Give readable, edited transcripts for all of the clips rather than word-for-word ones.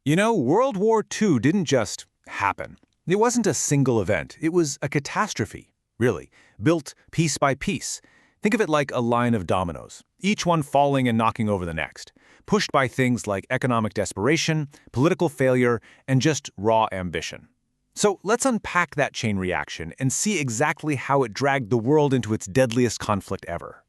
You know, World War II didn't just happen. It wasn't a single event. It was a catastrophe, really, built piece by piece. Think of it like a line of dominoes, each one falling and knocking over the next, pushed by things like economic desperation, political failure, and just raw ambition. So let's unpack that chain reaction and see exactly how it dragged the world into its deadliest conflict ever.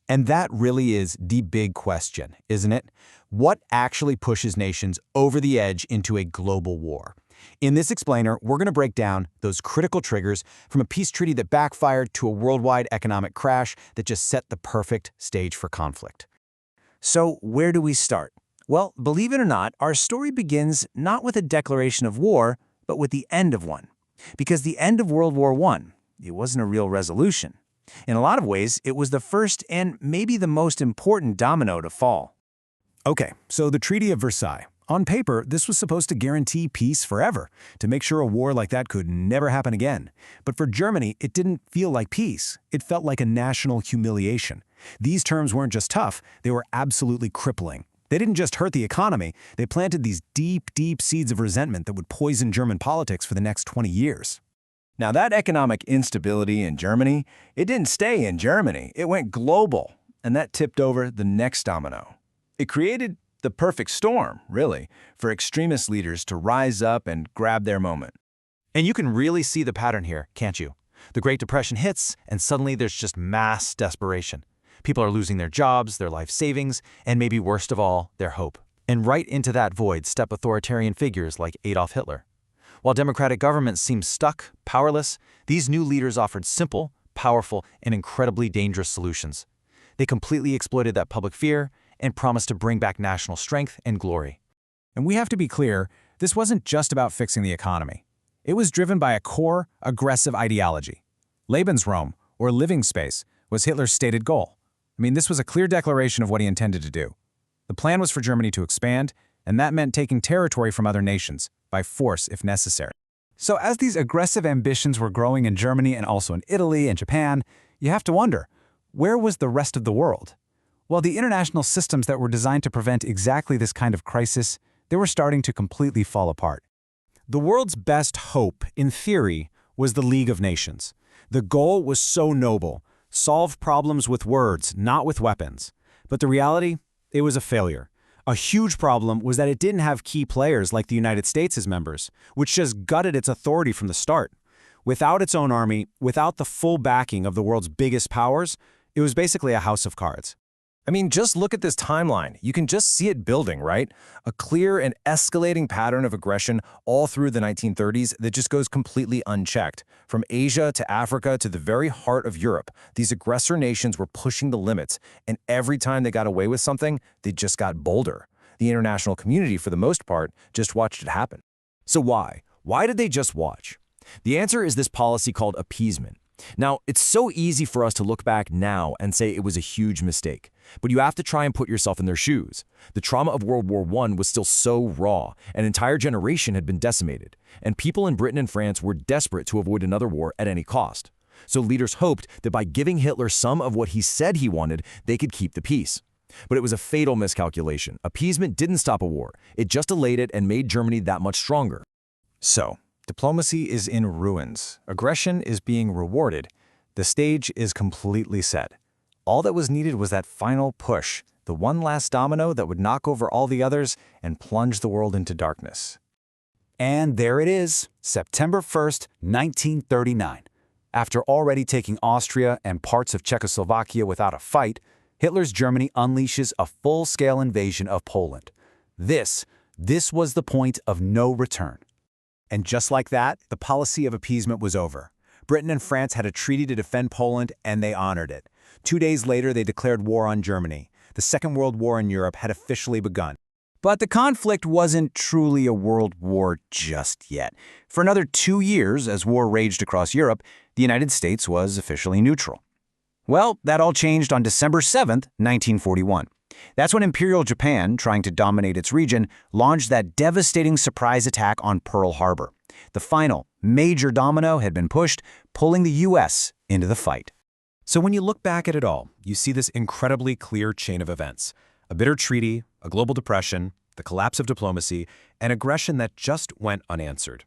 And that really is the big question, isn't it? What actually pushes nations over the edge into a global war? In this explainer, we're going to break down those critical triggers from a peace treaty that backfired to a worldwide economic crash that just set the perfect stage for conflict. So where do we start? Well, believe it or not, our story begins not with a declaration of war, but with the end of one. Because the end of World War I, it wasn't a real resolution. In a lot of ways, it was the first and maybe the most important domino to fall. Okay, so the Treaty of Versailles. On paper, this was supposed to guarantee peace forever, to make sure a war like that could never happen again. But for Germany, it didn't feel like peace. It felt like a national humiliation. These terms weren't just tough, they were absolutely crippling. They didn't just hurt the economy, they planted these deep, deep seeds of resentment that would poison German politics for the next 20 years. Now that economic instability in Germany, it didn't stay in Germany, it went global, and that tipped over the next domino. It created the perfect storm, really, for extremist leaders to rise up and grab their moment. And you can really see the pattern here, can't you? The Great Depression hits, and suddenly there's just mass desperation. People are losing their jobs, their life savings, and maybe worst of all, their hope. And right into that void step authoritarian figures like Adolf Hitler. While democratic governments seemed stuck, powerless, these new leaders offered simple, powerful, and incredibly dangerous solutions. They completely exploited that public fear and promised to bring back national strength and glory. And we have to be clear, this wasn't just about fixing the economy. It was driven by a core, aggressive ideology. Lebensraum, or living space, was Hitler's stated goal. This was a clear declaration of what he intended to do. The plan was for Germany to expand, and that meant taking territory from other nations, by force if necessary. So as these aggressive ambitions were growing in Germany and also in Italy and Japan, you have to wonder, where was the rest of the world? Well, the international systems that were designed to prevent exactly this kind of crisis, they were starting to completely fall apart. The world's best hope, in theory, was the League of Nations. The goal was so noble: solve problems with words, not with weapons. But the reality? It was a failure. A huge problem was that it didn't have key players like the United States as members, which just gutted its authority from the start. Without its own army, without the full backing of the world's biggest powers, it was basically a house of cards. Just look at this timeline. You can just see it building, right? A clear and escalating pattern of aggression all through the 1930s that just goes completely unchecked. From Asia to Africa to the very heart of Europe, these aggressor nations were pushing the limits, and every time they got away with something, they just got bolder. The international community, for the most part, just watched it happen. So why? Why did they just watch? The answer is this policy called appeasement. Now, it's so easy for us to look back now and say it was a huge mistake, but you have to try and put yourself in their shoes. The trauma of World War I was still so raw, an entire generation had been decimated, and people in Britain and France were desperate to avoid another war at any cost. So leaders hoped that by giving Hitler some of what he said he wanted, they could keep the peace. But it was a fatal miscalculation. Appeasement didn't stop a war. It just delayed it and made Germany that much stronger. So, diplomacy is in ruins. Aggression is being rewarded. The stage is completely set. All that was needed was that final push, the one last domino that would knock over all the others and plunge the world into darkness. And there it is, September 1st, 1939. After already taking Austria and parts of Czechoslovakia without a fight, Hitler's Germany unleashes a full-scale invasion of Poland. This was the point of no return. And just like that, the policy of appeasement was over. Britain and France had a treaty to defend Poland, and they honored it. 2 days later, they declared war on Germany. The Second World War in Europe had officially begun. But the conflict wasn't truly a world war just yet. For another 2 years, as war raged across Europe, the United States was officially neutral. Well, that all changed on December 7th, 1941. That's when Imperial Japan, trying to dominate its region, launched that devastating surprise attack on Pearl Harbor. The final, major domino had been pushed, pulling the U.S. into the fight. So when you look back at it all, you see this incredibly clear chain of events. A bitter treaty, a global depression, the collapse of diplomacy, and aggression that just went unanswered.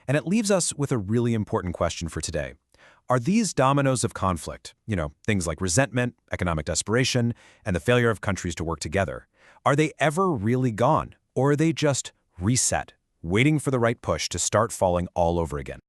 And it leaves us with a really important question for today. Are these dominoes of conflict, things like resentment, economic desperation, and the failure of countries to work together, are they ever really gone? Or are they just reset, waiting for the right push to start falling all over again?